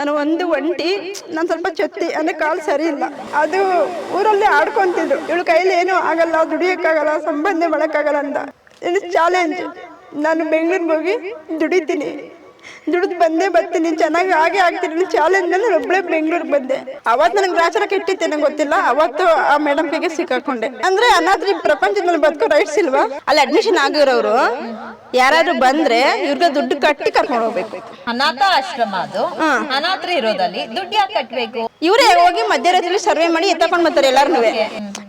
ನಾನು ಒಂದು ಒಂಟಿ ನಾನು ಸ್ವಲ್ಪ ಚತ್ತಿ ಅಂದರೆ ಕಾಲು ಸರಿ ಇಲ್ಲ. ಅದು ಊರಲ್ಲಿ ಆಡ್ಕೊಂತಿದ್ರು, ಇವಳು ಕೈಲಿ ಏನೂ ಆಗಲ್ಲ, ದುಡಿಯೋಕ್ಕಾಗಲ್ಲ, ಸಂಪಾದನೆ ಮಾಡೋಕ್ಕಾಗಲ್ಲ ಅಂತ. ಇದು ಚಾಲೆಂಜ್. ನಾನು ಬೆಂಗಳೂರಿಗೆ ಹೋಗಿ ದುಡಿತೀನಿ, ದುಡಿದು ಬಂದೇ ಬರ್ತೀನಿ, ಚೆನ್ನಾಗಿ ಹಾಗೆ ಆಗ್ತೀನಿ ಚಾಲೆಂಜ್ ಮೇಲೆ ನಾನು ಒಬ್ಬಳೇ ಬೆಂಗಳೂರಿಗೆ ಬಂದೆ. ಅವತ್ತು ನನಗೆ ಗ್ರಾಚಾರ ಕೆಟ್ಟಿತ್ತೆ, ನಂಗೆ ಗೊತ್ತಿಲ್ಲ. ಅವತ್ತು ಆ ಮೇಡಮ್ ಕೈಗೆ ಸಿಕ್ಕಾಕೊಂಡೆ. ಅಂದ್ರೆ ಅನಾಥರಿ ಪ್ರಪಂಚದಲ್ಲಿ ಬದುಕೋ ರೈಟ್ಸ್ ಇಲ್ವಾ? ಅಲ್ಲಿ ಅಡ್ಮಿಷನ್ ಆಗಿರೋರು ಯಾರಾದ್ರೂ ಬಂದ್ರೆ ಇವ್ರಿಗೆ ದುಡ್ಡು ಕಟ್ಟಿ ಕರ್ಕೊಂಡು ಹೋಗ್ಬೇಕು. ಅನಾಥ ಆಶ್ರಮ ಅದು, ಅನಾಥರು ಇರೋದಲ್ಲಿ ದುಡ್ಡು ಯಾಕೆ ಕಟ್ಟಬೇಕು? ಇವರೇ ಹೋಗಿ ಮಧ್ಯರಾತ್ರಿ ಸರ್ವೆ ಮಾಡಿ ಎತ್ತಕೊಂಡ್ ಬರ್ತಾರೆ ಎಲ್ಲಾರು.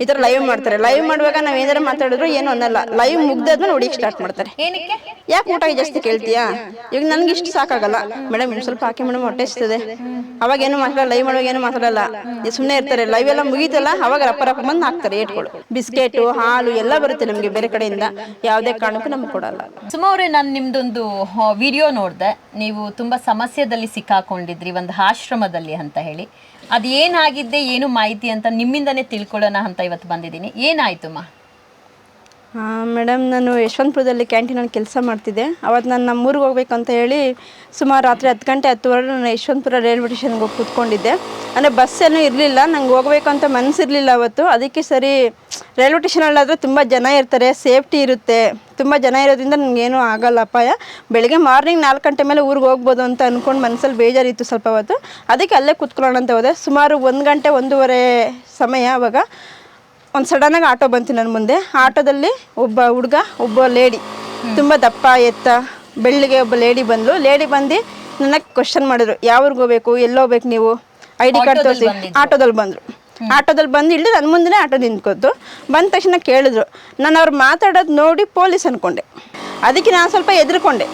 ಈ ತರ ಲೈವ್ ಮಾಡ್ತಾರೆ. ಲೈವ್ ಮಾಡುವಾಗ ನಾವ್ ಏನಾರ ಮಾತಾಡಿದ್ರು ಏನು ಅನ್ನಲ್ಲ. ಲೈವ್ ಮುಗ್ದಾದ್ಮೇಲೆ ಹೊಡಿಯಕ್ ಸ್ಟಾರ್ಟ್ ಮಾಡ್ತಾರೆ. ಏನಕ್ಕೆ? ಯಾಕೆ ಊಟ ಜಾಸ್ತಿ ಕೇಳ್ತೀಯಾ? ಈಗ ನನ್ಗೆ ಇಷ್ಟು ಸಾಕಾಗಲ್ಲ ಮೇಡಮ್, ಇನ್ನು ಸ್ವಲ್ಪ ಹಾಕಿ ಮೇಡಮ್, ಹೊಟ್ಟೆ ಇಸ್ತದೆ. ಅವಾಗ ಏನು ಮಾತಾಡಲ್ಲ, ಲೈವ್ ಮಾಡುವಾಗ ಏನು ಮಾತಾಡಲ್ಲ, ಸುಮ್ಮನೆ ಇರ್ತಾರೆ. ಲೈವ್ ಎಲ್ಲ ಮುಗೀತಲ್ಲ, ಅವಾಗ ರಪ್ಪ ರಪ್ಪ ಬಂದು ಹಾಕ್ತಾರೆ ಏಟ್ಗಳು. ಬಿಸ್ಕೆಟು, ಹಾಲು ಎಲ್ಲ ಬರುತ್ತೆ ನಮ್ಗೆ ಬೇರೆ ಕಡೆಯಿಂದ. ಯಾವುದೇ ಕಾರಣಕ್ಕೂ ನಮ್ಗೆ ಕೊಡಲ್ಲ. ಸುಮಾ ಅವ್ರೆ, ನಾನು ನಿಮ್ದೊಂದು ವಿಡಿಯೋ ನೋಡಿದೆ. ನೀವು ತುಂಬಾ ಸಮಸ್ಯೆದಲ್ಲಿ ಸಿಕ್ಕಾಕೊಂಡಿದ್ರಿ ಒಂದು ಆಶ್ರಮದಲ್ಲಿ ಅಂತ ಹೇಳಿ. ಅದು ಏನಾಗಿದ್ದೆ, ಏನು ಮಾಹಿತಿ ಅಂತ ನಿಮ್ಮಿಂದನೇ ತಿಳ್ಕೊಳ್ಳೋಣ ಅಂತ ಇವತ್ತು ಬಂದಿದ್ದೀನಿ. ಏನಾಯ್ತುಮ್ಮ? ಮೇಡಮ್, ನಾನು ಯಶವಂತಪುರದಲ್ಲಿ ಕ್ಯಾಂಟೀನಲ್ಲಿ ಕೆಲಸ ಮಾಡ್ತಿದ್ದೆ. ಅವತ್ತು ನಾನು ನಮ್ಮೂರಿಗೆ ಹೋಗ್ಬೇಕು ಅಂತ ಹೇಳಿ ಸುಮಾರು ರಾತ್ರಿ 10 ಗಂಟೆ 10:15 ನಾನು ಯಶವಂತಪುರ ರೈಲ್ವೆ ಸ್ಟೇಷನ್ಗೆ ಹೋಗಿ ಕೂತ್ಕೊಂಡಿದ್ದೆ. ಅಂದರೆ ಬಸ್ ಏನೂ ಇರಲಿಲ್ಲ, ನಂಗೆ ಹೋಗ್ಬೇಕು ಅಂತ ಮನಸ್ಸಿರಲಿಲ್ಲ ಅವತ್ತು. ಅದಕ್ಕೆ ಸರಿ ರೈಲ್ವೆ ಸ್ಟೇಷನಲ್ಲಾದರೆ ತುಂಬ ಜನ ಇರ್ತಾರೆ, ಸೇಫ್ಟಿ ಇರುತ್ತೆ. ತುಂಬ ಜನ ಇರೋದ್ರಿಂದ ನನಗೇನು ಆಗಲ್ಲ ಅಪಾಯ. ಬೆಳಗ್ಗೆ ಮಾರ್ನಿಂಗ್ 4 ಗಂಟೆ ಮೇಲೆ ಊರಿಗೆ ಹೋಗ್ಬೋದು ಅಂತ ಅಂದ್ಕೊಂಡು ಮನಸ್ಸಲ್ಲಿ ಬೇಜಾರಿತ್ತು ಸ್ವಲ್ಪ ಹೊತ್ತು. ಅದಕ್ಕೆ ಅಲ್ಲೇ ಕೂತ್ಕೊಳ್ಳೋಣ ಅಂತ ಹೋದೆ. ಸುಮಾರು 1 ಗಂಟೆ 1:30 ಸಮಯ. ಆವಾಗ ಒಂದು ಸಡನ್ನಾಗಿ ಆಟೋ ಬಂತು ನನ್ನ ಮುಂದೆ. ಆಟೋದಲ್ಲಿ ಒಬ್ಬ ಹುಡುಗ, ಒಬ್ಬ ಲೇಡಿ, ತುಂಬ ದಪ್ಪ ಎತ್ತ ಬೆಳ್ಳಿಗೆ ಒಬ್ಬ ಲೇಡಿ ಬಂದಳು. ಲೇಡಿ ಬಂದು ನನಗೆ ಕ್ವಶನ್ ಮಾಡಿದ್ರು, ಯಾವ ಊರಿಗೆ ಹೋಗ್ಬೇಕು, ಎಲ್ಲೋಗ್ಬೇಕು ನೀವು, ID ಕಾರ್ಡ್ ತೋರಿಸಿ. ಆಟೋದಲ್ಲಿ ಬಂದರು. ಆಟೋದಲ್ಲಿ ಬಂದು ಇಳಿದು ನನ್ನ ಮುಂದೆ ಆಟೋ ನಿಂತ್ಕೊತು. ಬಂದ ತಕ್ಷಣ ಕೇಳಿದ್ರು. ನಾನು ಅವ್ರು ಮಾತಾಡೋದು ನೋಡಿ ಪೊಲೀಸ್ ಅಂದ್ಕೊಂಡೆ. ಅದಕ್ಕೆ ನಾನು ಸ್ವಲ್ಪ ಹೆದರ್ಕೊಂಡೆ.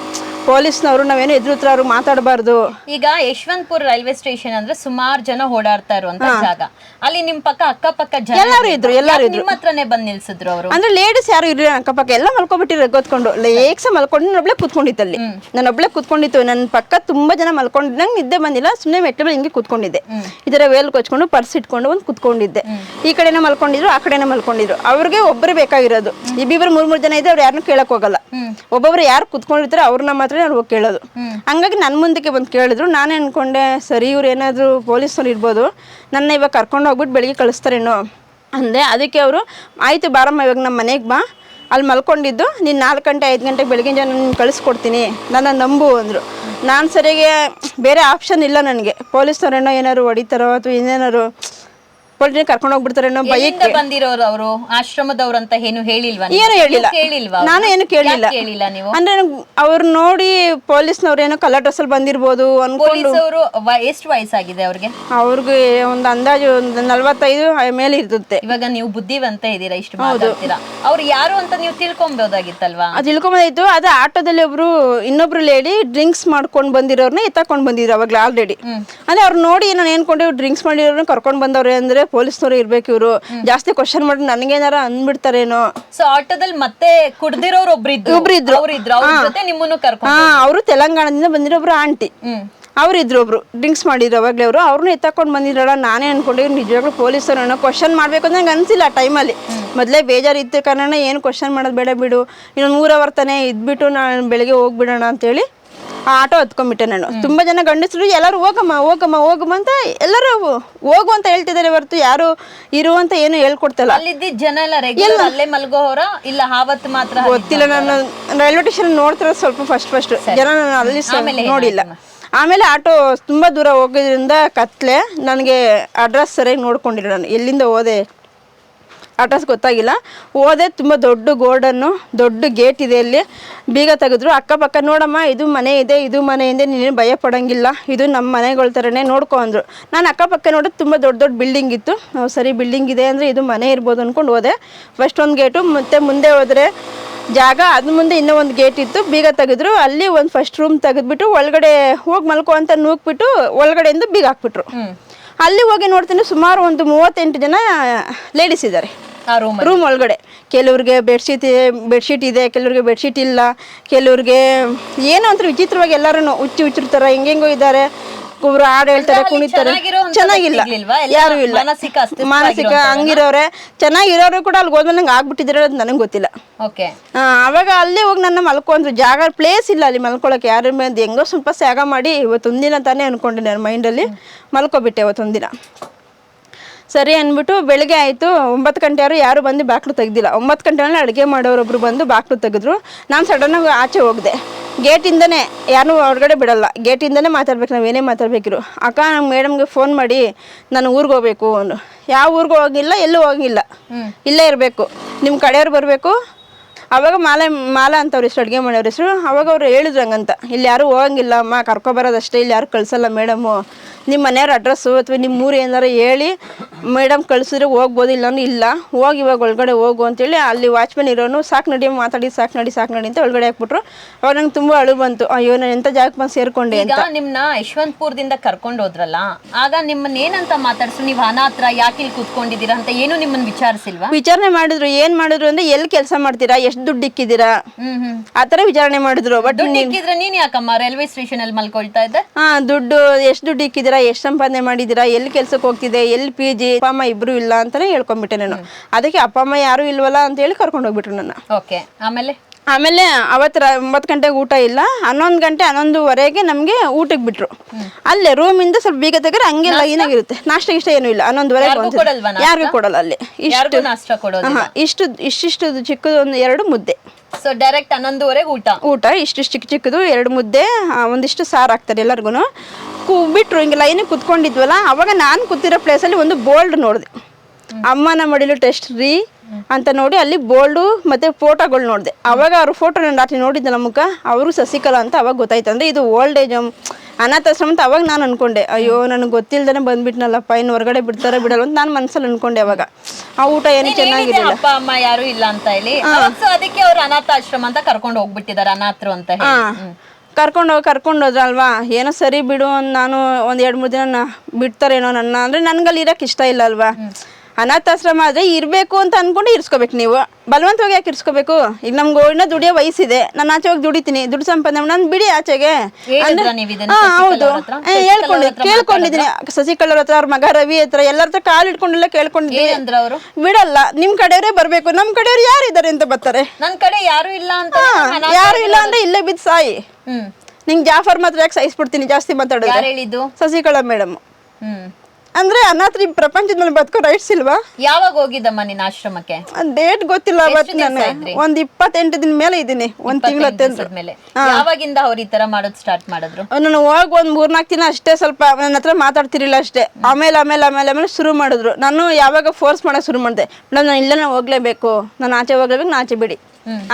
ಪೊಲೀಸ್ನವರು ನಾವೇನು ಎದುರುತ್ರ ಅವ್ರು ಮಾತಾಡಬಾರ್ದು. ಈಗ ಯಶವಂತಪುರ ರೈಲ್ವೆ ಸ್ಟೇಷನ್ ಅಂದ್ರೆ ಸುಮಾರು ಜನ ಓಡಾಡ್ತಾ ಇರುವಂತ ಜಾಗ. ಅಲ್ಲಿ ನಿಮ್ ಪಕ್ಕ ಅಕ್ಕಪಕ್ಕ ಜನ ಎಲ್ಲರೂ ಇದ್ರು. ನಿಮ್ಮ ಹತ್ರನೇ ಬಂದ್ ನಿಲ್ಸಿದ್ರು ಅವರು. ಅಂದ್ರೆ ಲೇಡೀಸ್ ಯಾರು ಇರ್ಲಿಲ್ಲ ಅಕ್ಕಪಕ್ಕ, ಎಲ್ಲ ಮಲ್ಕೊಬಿಟ್ಟಿರೋ ಗೊತ್ಕೊಂಡು. ಲೇಕ್ಸ ಮಲ್ಕೊಂಡು ನಾನು ಒಬ್ಳೆ ಕೂತ್ಕೊಂಡಿತ್ತಲ್ಲಿ. ನಾನು ಒಬ್ಳೆ ಕೂತ್ಕೊಂಡಿತ್ತು. ನನ್ನ ಪಕ್ಕ ತುಂಬಾ ಜನ ಮಲ್ಕೊಂಡಿದ್ದು. ನಂಗೆ ನಿದ್ದೆ ಬಂದಿಲ್ಲ, ಸುಮ್ಮನೆ ಮೆಟ್ಲ ಹಿಂಗೆ ಕೂತ್ಕೊಂಡಿದ್ದೆ. ಇದರ ವೇಲ್ ಕೊಚ್ಕೊಂಡು ಪರ್ಸ್ ಇಟ್ಕೊಂಡು ಒಂದು ಕೂತ್ಕೊಂಡಿದ್ದೆ. ಈ ಕಡೆನೇ ಮಲ್ಕೊಂಡಿದ್ರು, ಆ ಕಡೆನೇ ಮಲ್ಕೊಂಡಿದ್ರು. ಅವ್ರಿಗೆ ಒಬ್ಬರೇ ಬೇಕಾಗಿರೋದು. ಇಬ್ಬಿಬ್ರು 3 ಜನ ಇದ್ರೆ ಅವ್ರು ಯಾರನ್ನೂ ಕೇಳಕ್ ಹೋಗಲ್ಲ. ಒಬ್ಬೊಬ್ರು ಯಾರು ಕೂತ್ಕೊಂಡಿರ್ತಾರೆ ಅವ್ರನ್ನ ಮಾತ್ರ ಅವ್ರು ಹೋಗಿ ಕೇಳೋದು. ಹಂಗಾಗಿ ನನ್ನ ಮುಂದಕ್ಕೆ ಬಂದು ಕೇಳಿದ್ರು. ನಾನೇ ಅನ್ಕೊಂಡೆ, ಸರಿ ಇವ್ರು ಏನಾದ್ರು ಪೊಲೀಸ್ನವ್ರು ಇರ್ಬೋದು, ನನ್ನ ಇವಾಗ ಕರ್ಕೊಂಡು ಹೋಗ್ಬಿಟ್ಟು ಬೆಳಿಗ್ಗೆ ಕಳಿಸ್ತಾರೇನೋ ಅಂದೆ. ಅದಕ್ಕೆ ಅವರು ಆಯ್ತು ಬಾರಮ್ಮ, ಇವಾಗ ನಮ್ಮ ಮನೆಗೆ ಬಾ, ಅಲ್ಲಿ ಮಲ್ಕೊಂಡಿದ್ದು ನೀನು 4 ಗಂಟೆ 5 ಗಂಟೆಗೆ ಬೆಳಗಿನ ಜಾವ ನಾನು ಕಳಿಸ್ಕೊಡ್ತೀನಿ, ನನ್ನ ನಂಬು ಅಂದರು. ನಾನು ಸರಿಗೆ ಬೇರೆ ಆಪ್ಷನ್ ಇಲ್ಲ ನನಗೆ. ಪೊಲೀಸ್ನವ್ರೇನೋ ಏನಾರು ಹೊಡಿತಾರೋ ಅಥವಾ ಇನ್ನೇನಾರು ಪೊಲೀಸ್ ಕರ್ಕೊಂಡು ಹೋಗ್ಬಿಡ್ತಾರೇನೋ ಭಯಕ್ಕೆ. ಬಂದಿರೋರು ಅವರು ಆಶ್ರಮದವ್ರು ಅಂತ ಏನು ಹೇಳಿಲ್ವಾ? ಏನು ಹೇಳಿಲ್ಲ, ನಾನು ಏನು ಕೇಳಿಲ್ಲ. ಅಂದ್ರೆ ಅವ್ರು ನೋಡಿ ಪೊಲೀಸ್ನವ್ರು ಏನೋ ಕಲರ್ ಡ್ರೆಸ್ಸಲ್ಲಿ ಬಂದಿರ್ಬೋದು ಅನ್ಕೊಂಡು. ಎಷ್ಟು ವಯಸ್ಸಾಗಿದೆ ಅವ್ರಿಗೆ? ಅವ್ರಿಗೆ ಒಂದು ಅಂದಾಜು 45 ಮೇಲೆ ಇರ್ತದೆ. ಇವಾಗ ನೀವು ಬುದ್ಧಿವಂತ ಇದ್ದೀರಾ, ಇಷ್ಟು ಮಾತಾಡ್ತೀರಾ. ಅವ್ರು ಯಾರು ಅಂತ ನೀವು ತಿಳ್ಕೊಬೋದಾಗಿತ್ತಲ್ವಾ? ಅದು ತಿಳ್ಕೊಂಬಂದಿತ್ತು. ಅದು ಆಟೋದಲ್ಲಿ ಇನ್ನೊಬ್ರು ಲೇಡಿ ಡ್ರಿಂಕ್ಸ್ ಮಾಡ್ಕೊಂಡು ಬಂದಿರೋರ್ನ ಎತ್ತಕೊಂಡು ಬಂದಿದ್ರು ಅವಾಗಲೇ ಆಲ್ರೆಡಿ. ಅಂದ್ರೆ ಅವ್ರು ನೋಡಿ ನಾನು ಏನ್ಕೊಂಡು ಡ್ರಿಂಕ್ಸ್ ಮಾಡಿರೋರ್ನ ಕರ್ಕೊಂಡು ಬಂದವ್ರೆ ಅಂದ್ರೆ ಪೊಲೀಸ್ನವ್ರು ಇರ್ಬೇಕು. ಇವರು ಜಾಸ್ತಿ ಕ್ವಶನ್ ಮಾಡಿ ನನಗೇನಾರ ಅಂದ್ಬಿಡ್ತಾರೇನೋ. ಸೊ ಆಟೋದಲ್ಲಿ ಮತ್ತೆ ಕುಡ್ದಿರೋರು ಒಬ್ರಿದ್ರು. ನಿಮ್ಮನ್ನು ಕರ್ಕೊಂಡು ಅವರು ತೆಲಂಗಾಣದಿಂದ ಬಂದಿರೋಬ್ರು ಆಂಟಿ ಅವ್ರಿದ್ರು. ಒಬ್ರು ಡ್ರಿಂಕ್ಸ್ ಮಾಡಿದ್ರು ಅವಾಗಲೇ. ಅವ್ರನ್ನ ಎತ್ತಕೊಂಡು ಬಂದಿರೋಲ್ಲ. ನಾನೇ ಅನ್ಕೊಂಡೆ ನಿಜವಾಗ್ಲೂ ಪೊಲೀಸರು ಕ್ವಶನ್ ಮಾಡ್ಬೇಕು ಅಂತ ನಂಗೆ ಅನ್ಸಿಲ್ಲ ಆ ಟೈಮಲ್ಲಿ. ಮೊದಲೇ ಬೇಜಾರಿತ್ತು ಕಾರಣ ಏನು ಕ್ವಶನ್ ಮಾಡೋದು ಬೇಡ ಬಿಡು, ಇನ್ನೊಂದು 3 ಅವರ್ ತಾನೇ ಇದ್ಬಿಟ್ಟು ನಾನು ಬೆಳಗ್ಗೆ ಹೋಗ್ಬಿಡೋಣ ಅಂತೇಳಿ ಆ ಆಟೋ ಹತ್ಕೊಂಡ್ಬಿಟ್ಟೆ ನಾನು. ತುಂಬ ಜನ ಗಂಡಸರು ಎಲ್ಲರೂ ಹೋಗಮ್ಮ ಹೋಗಮ್ಮ ಹೋಗಮ್ಮ ಅಂತ ಎಲ್ಲರೂ ಹೋಗು ಅಂತ ಹೇಳ್ತಿದ್ದಾರೆ ಹೊರತು ಯಾರು ಇರುವಂತ ಏನು ಹೇಳ್ಕೊಡ್ತಲ್ಲ. ಜನ ಎಲ್ಲ ಅಲ್ಲೇ ಮಲ್ಗೋರ ಇಲ್ಲ ಆವತ್ತು ಮಾತ್ರ ಗೊತ್ತಿಲ್ಲ. ನಾನು ರೈಲ್ವೆ ಸ್ಟೇಷನ್ ನೋಡ್ತಿರೋ ಸ್ವಲ್ಪ ಫಸ್ಟ್ ಜನ ನಾನು ಅಲ್ಲಿ ನೋಡಿಲ್ಲ. ಆಮೇಲೆ ಆಟೋ ತುಂಬ ದೂರ ಹೋಗೋದ್ರಿಂದ ಕತ್ಲೆ, ನನಗೆ ಅಡ್ರೆಸ್ ಸರಿಯಾಗಿ ನೋಡ್ಕೊಂಡಿಲ್ಲ. ನಾನು ಎಲ್ಲಿಂದ ಹೋದೆ ಅಡ್ರೆಸ್ ಗೊತ್ತಾಗಿಲ್ಲ. ಹೋದೆ. ತುಂಬ ದೊಡ್ಡ ಗೋರ್ಡನ್ನು, ದೊಡ್ಡ ಗೇಟ್ ಇದೆ. ಅಲ್ಲಿ ಬೀಗ ತೆಗೆದ್ರು. ಅಕ್ಕಪಕ್ಕ ನೋಡಮ್ಮ ಇದು ಮನೆ ಇದೆ, ಇದು ಮನೆ ಇದೆ, ನೀನು ಭಯ ಪಡೋಂಗಿಲ್ಲ, ಇದು ನಮ್ಮ ಮನೆಗಳ ಥರನೇ ನೋಡ್ಕೊ ಅಂದರು. ನಾನು ಅಕ್ಕಪಕ್ಕ ನೋಡಿದ್ರೆ ತುಂಬ ದೊಡ್ಡ ಬಿಲ್ಡಿಂಗ್ ಇತ್ತು. ಸರಿ ಬಿಲ್ಡಿಂಗ್ ಇದೆ ಅಂದರೆ ಇದು ಮನೆ ಇರ್ಬೋದು ಅಂದ್ಕೊಂಡು ಹೋದೆ. ಫಸ್ಟ್ ಒಂದು ಗೇಟು, ಮತ್ತು ಮುಂದೆ ಹೋದರೆ ಜಾಗ, ಅದ್ರ ಮುಂದೆ ಇನ್ನೂ ಒಂದು ಗೇಟ್ ಇತ್ತು. ಬೀಗ ತೆಗೆದ್ರು. ಅಲ್ಲಿ ಒಂದು ಫಸ್ಟ್ ರೂಮ್ ತೆಗೆದ್ಬಿಟ್ಟು ಒಳಗಡೆ ಹೋಗಿ ಮಲ್ಕೊ ಅಂತ ನೂಕ್ಬಿಟ್ಟು ಒಳಗಡೆಯಿಂದ ಬೀಗ ಹಾಕ್ಬಿಟ್ರು. ಅಲ್ಲಿ ಹೋಗಿ ನೋಡ್ತೀನಿ ಸುಮಾರು ಒಂದು 38 ಜನ ಲೇಡೀಸ್ ಇದ್ದಾರೆ ರೂಮ್ ಒಳಗಡೆ. ಕೆಲವ್ರಿಗೆ ಬೆಡ್ಶೀಟ್ ಇದೆ, ಕೆಲವ್ರಿಗೆ ಬೆಡ್ಶೀಟ್ ಇಲ್ಲ, ಕೆಲವ್ರಿಗೆ ಏನೋ ಒಂಥರ ವಿಚಿತ್ರವಾಗಿ ಎಲ್ಲರೂ ಹುಚ್ಚಿರ್ತಾರೆ, ಹೆಂಗೆಂಗೋ ಇದ್ದಾರೆ. ಒಬ್ರು ಹಾಡು ಹೇಳ್ತಾರೆ, ಕುಣಿತಾರೆ, ಚೆನ್ನಾಗಿಲ್ಲ, ಯಾರು ಇಲ್ಲ, ಮಾನಸಿಕ ಹಂಗಿರೋರೆ. ಚೆನ್ನಾಗಿರೋರು ಕೂಡ ಅಲ್ಲಿ ಹೋದ್ಮೇಲೆ ನಂಗೆ ಆಗ್ಬಿಟ್ಟಿದ್ರೆ ಅದು ನನಗೆ ಗೊತ್ತಿಲ್ಲ. ಅವಾಗ ಅಲ್ಲಿ ಹೋಗಿ ನನ್ನ ಮಲ್ಕೊಂಡ್ರು, ಜಾಗ ಪ್ಲೇಸ್ ಇಲ್ಲ ಅಲ್ಲಿ ಮಲ್ಕೊಳಕ್ಕೆ ಯಾರ ಮೇಲೆ. ಹೆಂಗೋ ಸ್ವಲ್ಪ ತ್ಯಾಗ ಮಾಡಿ ಇವತ್ತೊಂದಿನ ತಾನೇ ಅನ್ಕೊಂಡೆ ನಾನು ಮೈಂಡಲ್ಲಿ, ಮಲ್ಕೊಬಿಟ್ಟೆ ಅವತ್ತೊಂದಿನ. ಸರಿ ಅಂದ್ಬಿಟ್ಟು ಬೆಳಗ್ಗೆ ಆಯಿತು, 9 ಗಂಟೆ ಯಾರು ಬಂದು ಬಾಕ್ಲು ತೆಗ್ದಿಲ್ಲ. 9 ಗಂಟೆನಲ್ಲಿ ಅಡುಗೆ ಮಾಡೋರೊಬ್ರು ಬಂದು ಬಾಕ್ಲು ತೆಗೆದ್ರು. ನಾನು ಸಡನ್ನಾಗಿ ಆಚೆ ಹೋಗಿದೆ. ಗೇಟಿಂದನೇ ಯಾರು ಹೊರಗಡೆ ಬಿಡಲ್ಲ, ಗೇಟಿಂದನೇ ಮಾತಾಡ್ಬೇಕು, ನಾವೇನೇ ಮಾತಾಡ್ಬೇಕಿರು. ಅಕ್ಕ ನಮ್ಮ ಮೇಡಮ್ಗೆ ಫೋನ್ ಮಾಡಿ ನಾನು ಊರಿಗೆ ಹೋಗ್ಬೇಕು ಅಂದು. ಯಾವ ಊರಿಗೂ ಹೋಗಿಲ್ಲ, ಎಲ್ಲೂ ಹೋಗಿಲ್ಲ, ಇಲ್ಲೇ ಇರಬೇಕು, ನಿಮ್ಮ ಕಡೆಯವ್ರು ಬರಬೇಕು. ಅವಾಗ ಮಾಲಾ ಅಂತವ್ರ ಹೆಸರು, ಅಡುಗೆ ಮಾಡೋರ ಹೆಸರು. ಅವಾಗ ಅವ್ರು ಹೇಳಿದ್ರು ಹಂಗಂತ, ಇಲ್ಲಿ ಯಾರು ಹೋಗಂಗಿಲ್ಲ ಅಮ್ಮ, ಕರ್ಕೊಬರೋದಷ್ಟೇ, ಇಲ್ಲಿ ಯಾರು ಕಳ್ಸಲ್ಲ ಮೇಡಮು. ನಿಮ್ಮ ಮನೆಯವ್ರ ಅಡ್ರೆಸ್ಸು ಅಥವಾ ನಿಮ್ಮ ಊರು ಏನಾರು ಹೇಳಿ ಮೇಡಮ್ ಕಳಿಸಿದ್ರೆ ಹೋಗ್ಬೋದು, ಇಲ್ಲಾಂದ್ರೆ ಇಲ್ಲ, ಹೋಗಿ ಇವಾಗ ಒಳಗಡೆ ಹೋಗು ಅಂತೇಳಿ ಅಲ್ಲಿ ವಾಚ್ಮೆನ್ ಇರೋನು ಸಾಕು ನಡಿ ಮಾತಾಡಿ, ಸಾಕು ನಡಿ ಅಂತ ಒಳಗಡೆ ಹಾಕ್ಬಿಟ್ರು. ಅವಾಗ ನಂಗೆ ತುಂಬ ಅಳು ಬಂತು, ಅಯ್ಯೋ ನಾನು ಎಂಥ ಜಾಗಕ್ಕೆ ಬಂದು ಸೇರ್ಕೊಂಡೆ ಅಂತ. ನಿಮ್ಮನ್ನ ಯಶವಂತಪುರದಿಂದ ಕರ್ಕೊಂಡು ಹೋದ್ರಲ್ಲ, ಆಗ ನಿಮ್ಮನ್ನ ಏನಂತ ಮಾತಾಡ್ಸು, ನೀವು ಅನಾಥ ಯಾಕೆ ಇಲ್ಲಿ ಕೂತ್ಕೊಂಡಿದ್ದೀರಾ ಅಂತ ಏನು ನಿಮ್ಮನ್ನ ವಿಚಾರಿಸಿಲ್ವಾ? ವಿಚಾರಣೆ ಮಾಡಿದ್ರು. ಏನ್ ಮಾಡಿದ್ರು ಅಂದ್ರೆ ಎಲ್ಲಿ ಕೆಲಸ ಮಾಡ್ತೀರಾ, ಎಷ್ಟು ದುಡ್ಡು ಇಕ್ಕಿದ್ದೀರಾ, ಆತರ ವಿಚಾರಣೆ ಮಾಡಿದ್ರು. ಬಟ್ ನೀನ್ ಯಾಕಮ್ಮ ರೈಲ್ವೆ ಸ್ಟೇಷನ್ ಅಲ್ಲಿ ಮಲ್ಕೊಳ್ತಾ ಇದ್ದೆ? ದುಡ್ಡು ಎಷ್ಟು ದುಡ್ಡು ಇಕ್ಕಿದ್ದೀರಾ, ಎಷ್ಟು ಸಂಪಾದನೆ ಮಾಡಿದ್ದೀರಾ, ಎಲ್ಲಿ ಕೆಲ್ಸಕ್ಕೆ ಹೋಗ್ತಿದೆ, ಎಲ್ಲಿ PG, ಅಪ್ಪ ಅಮ್ಮ ಇಬ್ರು ಇಲ್ಲ ಅಂತಾನೆ ಹೇಳ್ಕೊಂಡ್ಬಿಟ್ಟೆ ನಾನು. ಅದಕ್ಕೆ ಅಪ್ಪ ಅಮ್ಮ ಯಾರು ಇಲ್ವಲ್ಲ ಅಂತ ಹೇಳಿ ಕರ್ಕೊಂಡು ಹೋಗ್ಬಿಟ್ರು ನನ್ನ. ಆಮೇಲೆ ಅವತ್ತು 9 ಗಂಟೆಗೆ ಊಟ ಇಲ್ಲ, 11 ಗಂಟೆ 11:15 ನಮಗೆ ಊಟಕ್ಕೆ ಬಿಟ್ರು. ಅಲ್ಲೇ ರೂಮಿಂದ ಸ್ವಲ್ಪ ಬೀಗ ತೆಗೆದ್ರೆ ಹಂಗೆ ಲೈನಾಗಿ ಇರುತ್ತೆ. ನಾಷ್ಟ ಇಷ್ಟ ಏನೂ ಇಲ್ಲ, 11:15 ಯಾರಿಗೂ ಕೊಡಲ್ಲ ಅಲ್ಲಿ. ಇಷ್ಟಿಷ್ಟು ಚಿಕ್ಕದು ಒಂದು 2 ಮುದ್ದೆ. ಸೊ ಡೈರೆಕ್ಟ್ 11:15 ಊಟ ಇಷ್ಟಿಷ್ಟು ಚಿಕ್ಕದು 2 ಮುದ್ದೆ, ಒಂದಿಷ್ಟು ಸಾರು ಹಾಕ್ತಾರೆ ಎಲ್ಲರಿಗೂ. ಬಿಟ್ರು ಹಿಂಗೆ ಲೈನಿಗೆ ಕುತ್ಕೊಂಡಿದ್ವಲ್ಲ, ಅವಾಗ ನಾನು ಕೂತಿರೋ ಪ್ಲೇಸಲ್ಲಿ ಒಂದು ಬೋಲ್ಡ್ ನೋಡಿದೆ, ಅಮ್ಮನ ಮಡಿಲು ಟೆಸ್ಟ್ ರೀ ಅಂತ ನೋಡಿ ಅಲ್ಲಿ ಬೋಲ್ಡು ಮತ್ತು ಫೋಟೋಗಳು ನೋಡಿದೆ. ಅವಾಗ ಅವ್ರ ಫೋಟೋ ನಾನು ರಾತ್ರಿ ನೋಡಿದ್ದಲ್ಲ ಮುಖ, ಅವರು ಶಶಿಕಲಾ ಅಂತ ಅವಾಗ ಗೊತ್ತಾಯ್ತು. ಅಂದರೆ ಇದು ಓಲ್ಡ್ ಏಜ್ ಅನಾಥಾಶ್ರಮ ಅಂತ ಅವಾಗ ನಾನು ಅನ್ಕೊಂಡೆ. ಅಯ್ಯೋ ನನಗೆ ಗೊತ್ತಿಲ್ದೇ ಬಂದ್ಬಿಟ್ನಲ್ಲಪ್ಪ, ಇನ್ನು ಹೊರಗಡೆ ಬಿಡ್ತಾರೆ ಬಿಡಲ್ಲ ಅಂತ ನಾನು ಮನಸ್ಸಲ್ಲಿ ಅನ್ಕೊಂಡೆ. ಅವಾಗ ಆ ಊಟ ಏನು ಚೆನ್ನಾಗಿರಲಿಲ್ಲ, ಅಪ್ಪ ಅಮ್ಮ ಯಾರು ಇಲ್ಲ ಅಂತ ಹೇಳಿ, ಅದಕ್ಕೆ ಅವ್ರು ಅನಾಥಾಶ್ರಮ ಅಂತ ಕರ್ಕೊಂಡು ಹೋಗ್ಬಿಟ್ಟಿದ್ದಾರೆ, ಅನಾಥರು ಅಂತ ಹೇಳಿ. ಕರ್ಕೊಂಡು ಹೋದ್ರಲ್ವಾ, ಏನೋ ಸರಿ ಬಿಡು, ನಾನು ಒಂದು 2-3 ದಿನ ಬಿಡ್ತಾರೇನೋ ನನ್ನ. ಅಂದರೆ ನನಗಲ್ಲಿ ಇರೋಕೆ ಇಷ್ಟ ಇಲ್ಲ ಅಲ್ವಾ. ಅನಾಥಾಶ್ರಮ ಆದರೆ ಇರಬೇಕು ಅಂತ ಅಂದ್ಕೊಂಡು ಇರಿಸ್ಕೋಬೇಕು. ನೀವು ಬಲವಂತವಾಗಿ ಯಾಕೆ ಇರಿಸ್ಕೋಬೇಕು? ಈಗ ನಮ್ಗೆ ಇನ್ನೂ ದುಡಿಯೋ ವಯಸ್ಸಿದೆ, ನಾನು ಆಚೆ ಹೋಗಿ ದುಡಿತೀನಿ, ದುಡ್ಡು ಸಂಪಾದನೆ ನಾನು ಬಿಡಿ ಆಚೆಗೆ. ಹೌದು, ಕೇಳ್ಕೊಂಡಿದ್ದೀನಿ ಶಶಿಕಲಾ ಹತ್ರ, ಅವ್ರ ಮಗ ರವಿ ಹತ್ರ, ಎಲ್ಲರ ಹತ್ರ ಕಾಲು ಇಟ್ಕೊಂಡೆಲ್ಲ ಕೇಳ್ಕೊಂಡಿದ್ದೀನಿ. ಬಿಡಲ್ಲ, ನಿಮ್ಮ ಕಡೆಯವರೇ ಬರಬೇಕು, ನಮ್ಮ ಕಡೆಯವ್ರು ಯಾರು ಇದ್ದಾರೆ ಅಂತ ಬರ್ತಾರೆ. ನನ್ನ ಕಡೆ ಯಾರು ಇಲ್ಲ ಅಂತ, ಯಾರು ಇಲ್ಲ ಅಂದ್ರೆ ಇಲ್ಲೇ ಬಿದ್ದು ಸಾಯಿ. ನಿಂಗೆ ಜಾಫರ್ ಮಾತ್ರ ಯಾಕೆ ಸಾಯಿಸ್ಬಿಡ್ತೀನಿ ಜಾಸ್ತಿ ಮಾತಾಡೋದು. ಶಶಿಕಲಾ ಮೇಡಮ್ ಅಂದ್ರೆ ಅನಾಥರಿ ಪ್ರಪಂಚದ ಮೇಲೆ ಬದುಕೋ ರೈಟ್ಸ್ ಇಲ್ವಾ? ಯಾವಾಗ ಹೋಗಿದ್ದಮ್ಮ ನಿನ್ನ ಆಶ್ರಮಕ್ಕೆ? ಡೇಟ್ ಗೊತ್ತಿಲ್ಲ, ಅವತ್ತು ನಾನು ಒಂದು 28 ದಿನ ಮೇಲೆ ಇದ್ದೀನಿ, 1 ತಿಂಗಳ ಮೇಲೆ. ಯಾವಾಗಿಂದ ಅವ್ರು ಈ ತರ ಮಾಡೋದು ಸ್ಟಾರ್ಟ್ ಮಾಡಿದ್ರು? ನಾನು ಹೋಗಿ ಒಂದು 3-4 ದಿನ ಅಷ್ಟೇ, ಸ್ವಲ್ಪ ನನ್ನ ಹತ್ರ ಮಾತಾಡ್ತಿರ್ಲಿಲ್ಲ ಅಷ್ಟೇ. ಆಮೇಲೆ ಶುರು ಮಾಡಿದ್ರು. ನಾನು ಯಾವಾಗ ಫೋರ್ಸ್ ಮಾಡಕ್ ಶುರು ಮಾಡಿದೆ, ಮೇಡಮ್ ನಾನು ಇಲ್ಲೇ ಹೋಗ್ಲೇಬೇಕು, ನಾನು ಆಚೆ ಹೋಗ್ಲೇಬೇಕು, ನಾನು ಆಚೆ ಬಿಡಿ,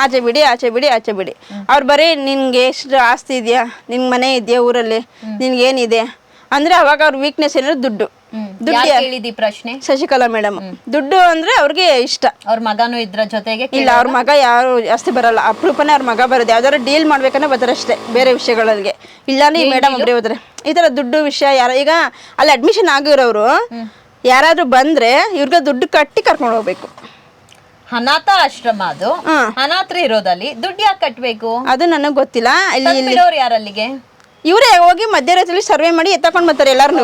ಆಚೆ ಬಿಡಿ, ಆಚೆ ಬಿಡಿ, ಆಚೆ ಬಿಡಿ. ಅವ್ರು ಬರೀ ನಿನ್ಗೆ ಎಷ್ಟು ಆಸ್ತಿ ಇದೆಯಾ, ನಿನ್ ಮನೆ ಇದೆಯಾ ಊರಲ್ಲಿ, ನಿನ್ಗೇನಿದೆ ಅಂದ್ರೆ ಅವಾಗ ಅವ್ರ ವೀಕ್ನೆಸ್ ಏನಾದ್ರು ದುಡ್ಡು. ಪ್ರಶ್ನೆ ಶಶಿಕಲಾ ಮೇಡಮ್ ದುಡ್ಡು ಅಂದ್ರೆ ಅವ್ರಿಗೆ ಇಷ್ಟ. ಅವ್ರ ಮಗನೂ ಇದ್ರ ಜೊತೆಗೆ? ಇಲ್ಲ, ಅವ್ರ ಮಗ ಯಾರು ಜಾಸ್ತಿ ಬರಲ್ಲ, ಅಪರೂಪನೇ ಅವ್ರ ಮಗ ಬರೋದು. ಯಾವ್ದಾದ್ರು ಡೀಲ್ ಮಾಡ್ಬೇಕಂದ್ರೆ ಬರ್ತಾರೆ ಅಷ್ಟೇ, ಬೇರೆ ವಿಷಯಗಳಿಗೆ. ಇಲ್ಲಾಂದ್ರೆ ಈ ಮೇಡಮ್ ಒಬ್ಬರೇ ಹೋದ್ರೆ ಈ ತರ ದುಡ್ಡು ವಿಷಯ. ಈಗ ಅಲ್ಲಿ ಅಡ್ಮಿಷನ್ ಆಗಿರೋರು ಯಾರಾದ್ರೂ ಬಂದ್ರೆ ಇವ್ರಿಗೆ ದುಡ್ಡು ಕಟ್ಟಿ ಕರ್ಕೊಂಡು ಹೋಗ್ಬೇಕು. ಅನಾಥ ಆಶ್ರಮ ಅದು, ಅನಾಥರು ಇರೋದಲ್ಲಿ ದುಡ್ಡು ಯಾಕೆ ಕಟ್ಬೇಕು ಅದು ನನಗೆ ಗೊತ್ತಿಲ್ಲ. ಇಲ್ಲಿ ಯಾರಲ್ಲಿಗೆ ಇವರೇ ಹೋಗಿ ಮಧ್ಯರಾತ್ರಿಯಲ್ಲಿ ಸರ್ವೆ ಮಾಡಿ ಎತ್ತಕೊಂಡ್ ಬರ್ತಾರೆ ಎಲ್ಲಾರು.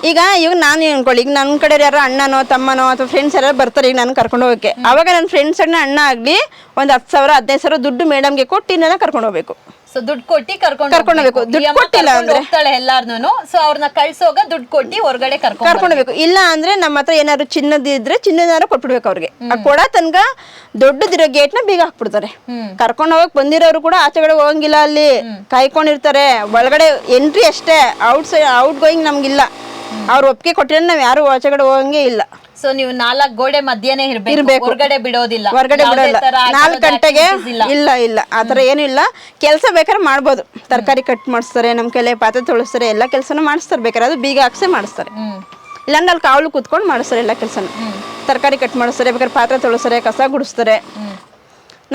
ಈಗ ನಾನು ಅನ್ಕೊಳ್ಳಿ, ಈಗ ನನ್ನ ಕಡೆ ಯಾರೋ ಅಣ್ಣನೋ ತಮ್ಮನೋ ಅಥವಾ ಫ್ರೆಂಡ್ಸ್ ಯಾರು ಬರ್ತಾರೆ ಈಗ ನಾನು ಕರ್ಕೊಂಡು ಹೋಗಕ್ಕೆ. ಅವಾಗ ನನ್ನ ಫ್ರೆಂಡ್ಸ್ ಅಣ್ಣ ಆಗಲಿ ಒಂದು 10,000 15,000 ದುಡ್ಡು ಮೇಡಮ್ಗೆ ಕೊಟ್ಟು ಇನ್ನೆಲ್ಲ ಕರ್ಕೊಂಡು ಹೋಗ್ಬೇಕು. ಸೊ ದುಡ್ಡು ಕೊಟ್ಟಿ ಕರ್ಕೊಂಡು ಹೋಗ್ಬೇಕು. ದುಡ್ಡು ಕೊಟ್ಟಿಲ್ಲ ಅಂದ್ರೆ ಎಲ್ಲಾರ್ನು ಸೊ ಅವ್ರನ್ನ ಕಳ್ಸೋಗ ದುಡ್ಡು ಕೊಟ್ಟಿ ಹೊರಗಡೆ ಕರ್ಕೊಂಡು ಹೋಗ್ಬೇಕು. ಇಲ್ಲ ಅಂದ್ರೆ ನಮ್ಮ ಹತ್ರ ಏನಾದ್ರು ಚಿನ್ನದಿದ್ರೆ ಚಿನ್ನದಾರು ಕೊಟ್ಬಿಡ್ಬೇಕು ಅವ್ರಿಗೆ. ಕೊಡ ತನಕ ದೊಡ್ಡದಿರೋ ಗೇಟ್ ನ ಬೀಗ ಹಾಕ್ಬಿಡ್ತಾರೆ. ಕರ್ಕೊಂಡು ಹೋಗಕ್ ಬಂದಿರೋರು ಕೂಡ ಆಚೆಗಡೆ ಹೋಗಂಗಿಲ್ಲ, ಅಲ್ಲಿ ಕಾಯ್ಕೊಂಡಿರ್ತಾರೆ. ಒಳಗಡೆ ಎಂಟ್ರಿ ಅಷ್ಟೇ, ಔಟ್ ಗೋಯಿಂಗ್ ನಮ್ಗಿಲ್ಲ. ಅವ್ರು ಒಪ್ಪಿಗೆ ಕೊಟ್ಟಿದ್ರೆ ನಾವ್ ಯಾರು ಆಚೆಗಡೆ ಹೋಗಂಗೆ ಇಲ್ಲ. ಸೊ ನೀವು 4 ಗೋಡೆ ಮಧ್ಯನೇ ಇರ್ಬೇಕು, ಹೊರಗಡೆ ಬಿಡೋದಿಲ್ಲ. ಹೊರಗಡೆ ಬಿಡೋಲ್ಲ. 4 ಗಂಟೆಗೆ ಇಲ್ಲ ಆತರ ಏನು ಇಲ್ಲ. ಕೆಲಸ ಬೇಕಾದ್ರೆ ಮಾಡ್ಬೋದು. ತರಕಾರಿ ಕಟ್ ಮಾಡಿಸ್ತಾರೆ, ನಮ್ ಕೈಲೇ ಪಾತ್ರೆ ತೊಳಿಸ್ತಾರೆ, ಎಲ್ಲಾ ಕೆಲಸನೂ ಮಾಡಿಸ್ತಾರೆ. ಬೇಕಾದ್ರೆ ಅದು ಬೀಗ ಹಾಕ್ಸೆ ಮಾಡಿಸ್ತಾರೆ. ಇಲ್ಲಾಂದ್ರೆ ಅಲ್ಲಿ ಕಾವಲು ಕೂತ್ಕೊಂಡು ಮಾಡಿಸ್ತಾರೆ ಎಲ್ಲಾ ಕೆಲಸನ. ತರಕಾರಿ ಕಟ್ ಮಾಡಿಸ್ತಾರೆ, ಬೇಕಾದ್ರೆ ಪಾತ್ರೆ ತೊಳಿಸ್ತಾರೆ, ಕಸ ಗುಡಿಸ್ತಾರೆ.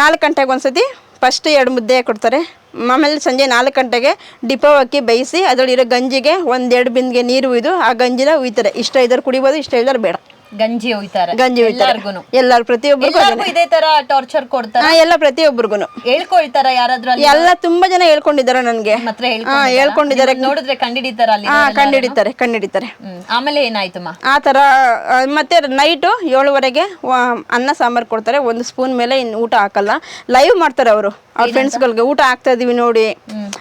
4 ಗಂಟೆಗೆ ಒಂದ್ಸತಿ ಫಸ್ಟ್ 2 ಮುದ್ದೆ ಕೊಡ್ತಾರೆ. ಆಮೇಲೆ ಸಂಜೆ 4 ಗಂಟೆಗೆ ಡಿಪೋ ಹಾಕಿ ಬೇಯಿಸಿ ಅದರಲ್ಲಿರೋ ಗಂಜಿಗೆ 1-2 ಬಿಂದಿಗೆ ನೀರು ಉಯ್ದು ಆ ಗಂಜಿನ ಉಯ್ತಾರೆ. ಇಷ್ಟ ಇದ್ದಾರೆ ಕುಡಿಬೋದು, ಇಷ್ಟ ಇದ್ದಾರೆ ಬೇಡ. ಗಂಜಿ ಒಯ್ತಾರೆ ಗಂಜಿ ಒಯ್ತಾರೆ ಎಲ್ಲಾರ್ಗುನು ಎಲ್ಲಾರು ಪ್ರತಿಯೊಬ್ಬರಿಗೂ ಎಲ್ಲಾರ್ಗೂ ಇದೇ ತರ ಟಾರ್ಚರ್ ಕೊಡ್ತಾರ ಎಲ್ಲ ಪ್ರತಿಯೊಬ್ಬರಿಗೂ ಹೇಳ್ಕೊಳ್ತಾರ ಯಾರಾದ್ರೂ ಅಲ್ಲಿ ಎಲ್ಲ ತುಂಬಾ ಜನ ಹೇಳ್ಕೊಂಡಿದ್ದಾರೆ ನನ್ಗೆ. ಮಾತ್ರ ಹೇಳ್ಕೊಂಡಿದ್ದಾರೆ. ನೋಡಿದ್ರೆ ಕಂಡಿಡಿತಾರ ಅಲ್ಲಿ ಕಂಡಿಡಿತಾರೆ. ಆಮೇಲೆ ಏನಾಯ್ತಮ್ಮ? ಆ ತರ ಮತ್ತೆ ನೈಟು 7:30ಗೆ ಅನ್ನ ಸಾಂಬಾರ್ ಕೊಡ್ತಾರೆ. 1 ಸ್ಪೂನ್ ಮೇಲೆ ಇನ್ನು ಊಟ ಹಾಕಲ್ಲ. ಲೈವ್ ಮಾಡ್ತಾರೆ ಅವರು ಅವ್ರ ಫ್ರೆಂಡ್ಸ್ಗಳಿಗೆ, ಊಟ ಹಾಕ್ತಾ ಇದೀವಿ ನೋಡಿ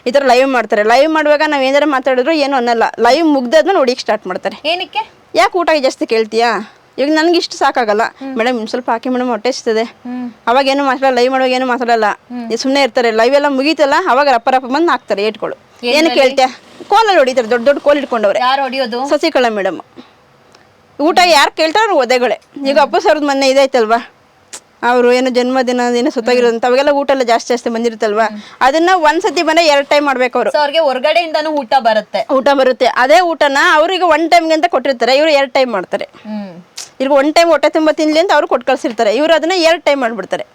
ಈ ತರ ಲೈವ್ ಮಾಡ್ತಾರೆ. ಲೈವ್ ಮಾಡುವಾಗ ನಾವ್ ಏನಾರ ಮಾತಾಡಿದ್ರು ಏನು ಅನ್ನಲ್ಲ. ಲೈವ್ ಮುಗ್ದಾದ್ಮೇಲೆ ನೋಡಿಕ್ ಸ್ಟಾರ್ಟ್ ಮಾಡ್ತಾರೆ. ಏನಕ್ಕೆ? ಯಾಕೆ ಊಟ ಜಾಸ್ತಿ ಕೇಳ್ತೀಯಾ, ಈಗ ನನ್ಗೆ ಇಷ್ಟು ಸಾಕಾಗಲ್ಲ ಮೇಡಮ್, ಇನ್ನು ಸ್ವಲ್ಪ ಹಾಕಿ ಮೇಡಮ್, ಹೊಟ್ಟೆ ಇರ್ತದೆ. ಅವಾಗ ಏನು ಮಾತಾಡಲ್ಲ, ಲೈವ್ ಮಾಡುವಾಗ ಏನು ಮಾತಾಡಲ್ಲ, ಸುಮ್ಮನೆ ಇರ್ತಾರೆ. ಲೈವ್ ಎಲ್ಲ ಮುಗೀತಲ್ಲ ಅವಾಗ ರಪ್ಪ ಬಂದು ಹಾಕ್ತಾರೆ ಏಟ್ಗಳು. ಏನು ಕೇಳ್ತೀಯ, ಕೋಲಲ್ಲಿ ಹೊಡಿತಾರೆ, ದೊಡ್ಡ ದೊಡ್ಡ ಕೋಲ್ ಇಟ್ಕೊಂಡವ್ರೆ. ಯಾರು ಹೊಡಿಯೋದು? ಸಸಿಕಳ ಮೇಡಮ್. ಊಟ ಯಾರು ಕೇಳ್ತಾರ ಅವ್ರು ಒದೆಗಳೇ. ಈಗ ಅಪ್ಪು ಸರ್ದು ಮೊನ್ನೆ ಇದಾಯ್ತಲ್ವಾ, ಅವರು ಏನೋ ಜನ್ಮದಿನ ಏನೋ ಸುತ್ತಾಗಿರೋದಂತ ಅವಾಗೆಲ್ಲ ಊಟ ಎಲ್ಲ ಜಾಸ್ತಿ ಬಂದಿರುತ್ತಲ್ವಾ, ಅದನ್ನ ಒಂದ್ಸತಿ ಬಂದ್ರೆ 2 ಟೈಮ್ ಮಾಡ್ಬೇಕು ಅವರು. ಅವ್ರಿಗೆ ಹೊರಗಡೆಯಿಂದಾನು ಊಟ ಬರುತ್ತೆ. ಅದೇ ಊಟನ ಅವ್ರಿಗೆ 1 ಟೈಮ್ಗೆ ಅಂತ ಕೊಟ್ಟಿರ್ತಾರೆ, ಇವ್ರು 2 ಟೈಮ್ ಮಾಡ್ತಾರೆ. ಈಗ 1 ಟೈಮ್ ಹೊಟ್ಟೆ ತುಂಬ ತಿನ್ಲಿ ಅಂತ ಅವ್ರು ಕೊಟ್ಟು ಕಳ್ಸಿರ್ತಾರೆ, ಇವ್ರು ಅದನ್ನ 2 ಟೈಮ್ ಮಾಡ್ಬಿಡ್ತಾರೆ,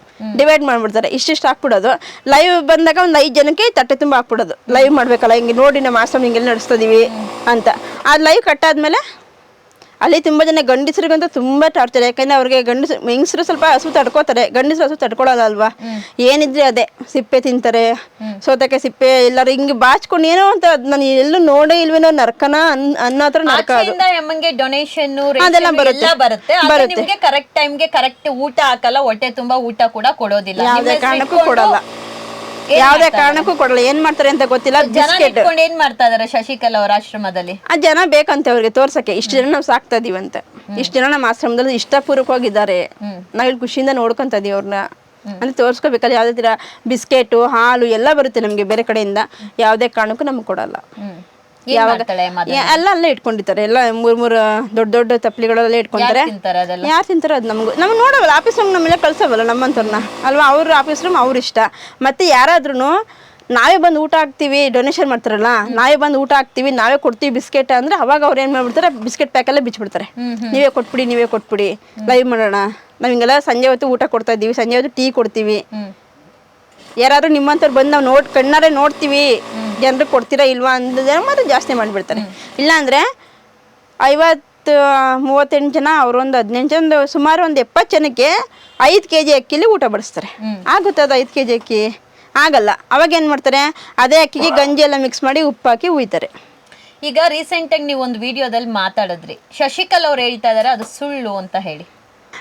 ಡಿವೈಡ್ ಮಾಡ್ಬಿಡ್ತಾರೆ. ಇಷ್ಟಿಷ್ಟು ಹಾಕ್ಬಿಡೋದು. ಲೈವ್ ಬಂದಾಗ ಒಂದು 5 ಜನಕ್ಕೆ ತಟ್ಟೆ ತುಂಬ ಹಾಕ್ಬಿಡೋದು. ಲೈವ್ ಮಾಡ್ಬೇಕಲ್ಲ, ಹಿಂಗೆ ನೋಡಿ ನಮ್ಮ ಆಶ್ರಮ ಹಿಂಗೆಲ್ಲ ನಡೆಸ್ತಿದೀವಿ ಅಂತ. ಆ ಲೈವ್ ಕಟ್ಟಾದ್ಮೇಲೆ ಅಲ್ಲಿ ತುಂಬ ಜನ ಗಂಡಸರಿಗಂತೂ ತುಂಬ ಟಾರ್ಚರ್. ಯಾಕಂದ್ರೆ ಅವ್ರಿಗೆ ಹೆಂಗಸರು ಸ್ವಲ್ಪ ಹಸು ತಡ್ಕೋತಾರೆ, ಗಂಡಸರು ಹಸು ತಡ್ಕೊಳಲ್ಲ ಅಲ್ವಾ. ಏನಿದ್ರೆ ಅದೇ ಸಿಪ್ಪೆ ತಿಂತಾರೆ, ಸೌತೆಕಾಯಿ ಸಿಪ್ಪೆ ಎಲ್ಲರೂ ಹಿಂಗೆ ಬಾಚ್ಕೊಂಡು ಏನೋ ಅಂತ ನಾನು ಎಲ್ಲೂ ನೋಡೇ ಇಲ್ವೇನೋ ನರ್ಕನ ಅನ್ನೋ ಹತ್ರ ನರ್ಕ. ಡೊನೇಷನ್ ಅದೆಲ್ಲ ಬರುತ್ತೆ. ಕರೆಕ್ಟ್ ಟೈಮ್ಗೆ ಕರೆಕ್ಟ್ ಊಟ ಹಾಕಲ್ಲ, ಹೊಟ್ಟೆ ತುಂಬಾ ಊಟ ಕೂಡ ಕೊಡೋದಿಲ್ಲ. ಯಾವುದೇ ಕಾರಣಕ್ಕೂ ಕೊಡಲ್ಲ, ಯಾವುದೇ ಕಾರಣಕ್ಕೂ ಕೊಡಲ್ಲ. ಏನ್ ಮಾಡ್ತಾರೆ ಅಂತ ಗೊತ್ತಿಲ್ಲ. ಬಿಸ್ಕೆಟ್ ಏನ್ ಮಾಡ್ತಾ ಇದಾರೆ ಶಶಿಕಲಾ ಅವ್ರ ಆಶ್ರಮದಲ್ಲಿ? ಆ ಜನ ಬೇಕಂತೆ ಅವ್ರಿಗೆ ತೋರ್ಸಕ್ಕೆ, ಇಷ್ಟು ಜನ ನಾವು ಸಾಕ್ತಾ ಇದೀವಿ ಅಂತ. ಇಷ್ಟು ಜನ ನಮ್ಮ ಆಶ್ರಮದಲ್ಲಿ ಇಷ್ಟಪೂರ್ವಕವಾಗಿದ್ದಾರೆ, ನಾವ್ ಖುಷಿಯಿಂದ ನೋಡ್ಕೊಂತ ಇದೀವಿ ಅವ್ರನ್ನ ಅಂದ್ರೆ ತೋರ್ಸ್ಕೋಬೇಕಲ್ಲ. ಯಾವ್ದೇ ತರ ಬಿಸ್ಕೆಟು ಹಾಲು ಎಲ್ಲ ಬರುತ್ತೆ ನಮ್ಗೆ ಬೇರೆ ಕಡೆಯಿಂದ, ಯಾವುದೇ ಕಾರಣಕ್ಕೂ ನಮ್ಗೆ ಕೊಡಲ್ಲ. ಯಾವಾಗ ಎಲ್ಲ ಅಲ್ಲೇ ಇಟ್ಕೊಂಡಿರ್ತಾರೆ, ಎಲ್ಲ 3 ದೊಡ್ಡ ತಪ್ಪಲಿಗಳೆಲ್ಲ ಇಟ್ಕೊಂತಾರೆ. ಯಾರು ತಿಂತಾರೆ ಅದು ನಮ್ಗೆ ನೋಡವಲ್ಲ, ಆಫೀಸ್ ರೂಮ್ ನಮ್ಮೆಲ್ಲ ಕಳ್ಸವಲ್ಲ ನಮ್ಮಂತವ್ರನ್ನ ಅಲ್ವಾ. ಅವ್ರ ಆಫೀಸ್ ರೂಮ್ ಅವ್ರ ಇಷ್ಟ. ಮತ್ತೆ ಯಾರಾದ್ರೂ ನಾವೇ ಬಂದು ಊಟ ಹಾಕ್ತಿವಿ, ಡೊನೇಷನ್ ಮಾಡ್ತಾರಲ್ಲ, ನಾವೇ ಬಂದು ಊಟ ಹಾಕ್ತಿವಿ, ನಾವೇ ಕೊಡ್ತೀವಿ ಬಿಸ್ಕೆಟ್ ಅಂದ್ರೆ ಅವಾಗ ಅವ್ರು ಏನ್ ಮಾಡ್ಬಿಡ್ತಾರೆ, ಬಿಸ್ಕೆಟ್ ಪ್ಯಾಕೆಲ್ಲ ಬಿಚ್ಬಿಡ್ತಾರೆ. ನೀವೇ ಕೊಟ್ಬಿಡಿ ಲೈವ್ ಮಾಡೋಣ. ನಾವ್ ಹಿಂಗೆಲ್ಲ ಸಂಜೆ ಹೊತ್ತು ಊಟ ಕೊಡ್ತಾ ಇದೀವಿ, ಸಂಜೆ ಹೊತ್ತು ಟೀ ಕೊಡ್ತೀವಿ. ಯಾರಾದ್ರೂ ನಿಮ್ಮಂತವ್ರು ಬಂದು ನಾವು ಕಣ್ಣಾರೆ ನೋಡ್ತೀವಿ, ಜನರು ಕೊಡ್ತೀರಾ ಇಲ್ವಾ ಅಂದ್ರೆ ಮಾತ್ರ ಜಾಸ್ತಿ ಮಾಡಿಬಿಡ್ತಾರೆ. ಇಲ್ಲಾಂದ್ರೆ 50-38 ಜನ, ಅವ್ರೊಂದು 18 ಜನ, ಸುಮಾರು ಒಂದು 70 ಜನಕ್ಕೆ 5 kg ಅಕ್ಕಿಲಿ ಊಟ ಬಡಿಸ್ತಾರೆ. ಆಗುತ್ತೆ ಅದು 5 kg ಅಕ್ಕಿ? ಆಗಲ್ಲ. ಅವಾಗ ಏನ್ ಮಾಡ್ತಾರೆ, ಅದೇ ಅಕ್ಕಿಗೆ ಗಂಜಿ ಎಲ್ಲ ಮಿಕ್ಸ್ ಮಾಡಿ ಉಪ್ಪು ಹಾಕಿ ಉಯ್ತಾರೆ. ಈಗ ರೀಸೆಂಟ್ ಆಗಿ ನೀವು ಒಂದು ವಿಡಿಯೋದಲ್ಲಿ ಮಾತಾಡಿದ್ರಿ, ಶಶಿಕಲಾ ಅವ್ರು ಹೇಳ್ತಾ ಇದಾರೆ ಅದು ಸುಳ್ಳು ಅಂತ ಹೇಳಿ.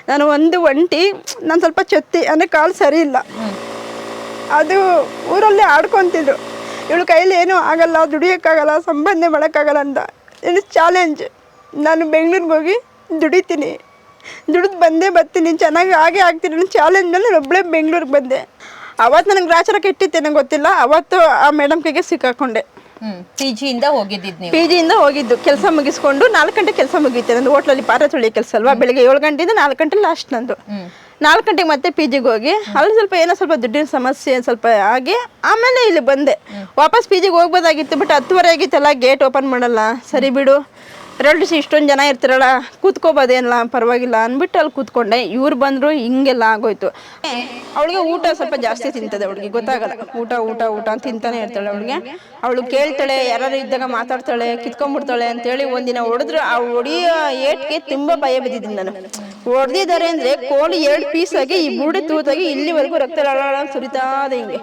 ನಾನು ನಾನು ಸ್ವಲ್ಪ ಚೊತ್ತಿ ಅಂದ್ರೆ ಕಾಲು ಸರಿ ಇಲ್ಲ, ಅದು ಊರಲ್ಲೇ ಆಡ್ಕೊತಿದ್ರು. ಇವಳು ಕೈಲಿ ಏನೂ ಆಗಲ್ಲ, ದುಡಿಯೋಕ್ಕಾಗಲ್ಲ, ಸಂಪಾದನೆ ಮಾಡೋಕ್ಕಾಗಲ್ಲ ಅಂತ. ಇದು ಚಾಲೆಂಜ್. ನಾನು ಬೆಂಗ್ಳೂರಿಗೆ ಹೋಗಿ ದುಡಿತೀನಿ, ದುಡಿದು ಬರ್ತೀನಿ, ಚೆನ್ನಾಗಿ ಆಗ್ತೀನಿ ಅನ್ನೋ ಚಾಲೆಂಜಲ್ಲಿ ನಾನು ಒಬ್ಬಳೇ ಬೆಂಗ್ಳೂರಿಗೆ ಬಂದೆ. ಅವತ್ತು ನನಗೆ ಗ್ರಾಚಾರ ಕೆಟ್ಟಿತ್ತೆ, ನಂಗೆ ಗೊತ್ತಿಲ್ಲ. ಅವತ್ತು ಆ ಮೇಡಮ್ ಕೈಗೆ ಸಿಕ್ಕಾಕೊಂಡೆ. ಪಿಜಿಯಿಂದ ಹೋಗಿದ್ದು ಕೆಲಸ ಮುಗಿಸ್ಕೊಂಡು 4 ಗಂಟೆ ಕೆಲಸ ಮುಗಿಯುತ್ತೆ ನಂದು. ಹೋಟ್ಲಲ್ಲಿ ಪಾತ್ರೆ ತೊಳಿ ಕೆಲಸ ಅಲ್ವಾ, ಬೆಳಿಗ್ಗೆ 7 ಗಂಟೆಯಿಂದ 4 ಗಂಟೆ ಲಾಸ್ಟ್ ನಂದು. 4 ಗಂಟೆಗೆ ಮತ್ತೆ ಪಿಜಿಗೆ ಹೋಗಿ ಅಲ್ಲಿ ಸ್ವಲ್ಪ ದುಡ್ಡಿನ ಸಮಸ್ಯೆ ಸ್ವಲ್ಪ ಆಗಿ ಆಮೇಲೆ ಇಲ್ಲಿ ಬಂದೆ. ವಾಪಸ್ ಪಿಜಿಗೆ ಹೋಗ್ಬೋದಾಗಿತ್ತು, ಬಟ್ 10:30 ಆಗಿತ್ತಲ್ಲ, ಗೇಟ್ ಓಪನ್ ಮಾಡಲ್ಲ. ಸರಿ ಬಿಡು, ರಿಲೇಟಿವ್ಸ್ ಇಷ್ಟೊಂದು ಜನ ಇರ್ತಾರಲ್ಲ, ಕೂತ್ಕೋಬೋದೇನಲ್ಲ, ಪರವಾಗಿಲ್ಲ ಅಂದ್ಬಿಟ್ಟು ಅಲ್ಲಿ ಕೂತ್ಕೊಂಡೆ. ಇವ್ರು ಬಂದ್ರು, ಹಿಂಗೆಲ್ಲ ಆಗೋಯ್ತು. ಅವಳಿಗೆ ಊಟ ಸ್ವಲ್ಪ ಜಾಸ್ತಿ ತಿಂತದೆ, ಅವಳಿಗೆ ಗೊತ್ತಾಗಲ್ಲ. ಊಟ ಅಂತ ತಿಂತಾನೆ ಇರ್ತಾಳೆ. ಅವಳು ಕೇಳ್ತಾಳೆ, ಯಾರು ಇದ್ದಾಗ ಮಾತಾಡ್ತಾಳೆ, ಕಿತ್ಕೊಂಡ್ಬಿಡ್ತಾಳೆ ಅಂತೇಳಿ ಒಂದಿನ ಹೊಡೆದ್ರು. ಆ ಹೊಡಿಯೋ ಏಟ್ಗೆ ತುಂಬಾ ಭಯ ಬಿದ್ದಿದ್ದೀನಿ ನಾನು. ಹೊಡೆದಿದ್ದಾರೆ ಅಂದ್ರೆ ಕೋಳಿ 2 ಪೀಸ್ ಆಗಿ ಈ ಬುಡಿ ತೂತಾಗಿ ಇಲ್ಲಿವರೆಗೂ ರಕ್ತ ಸುರಿತಾದೆ ಹಿಂಗೆ.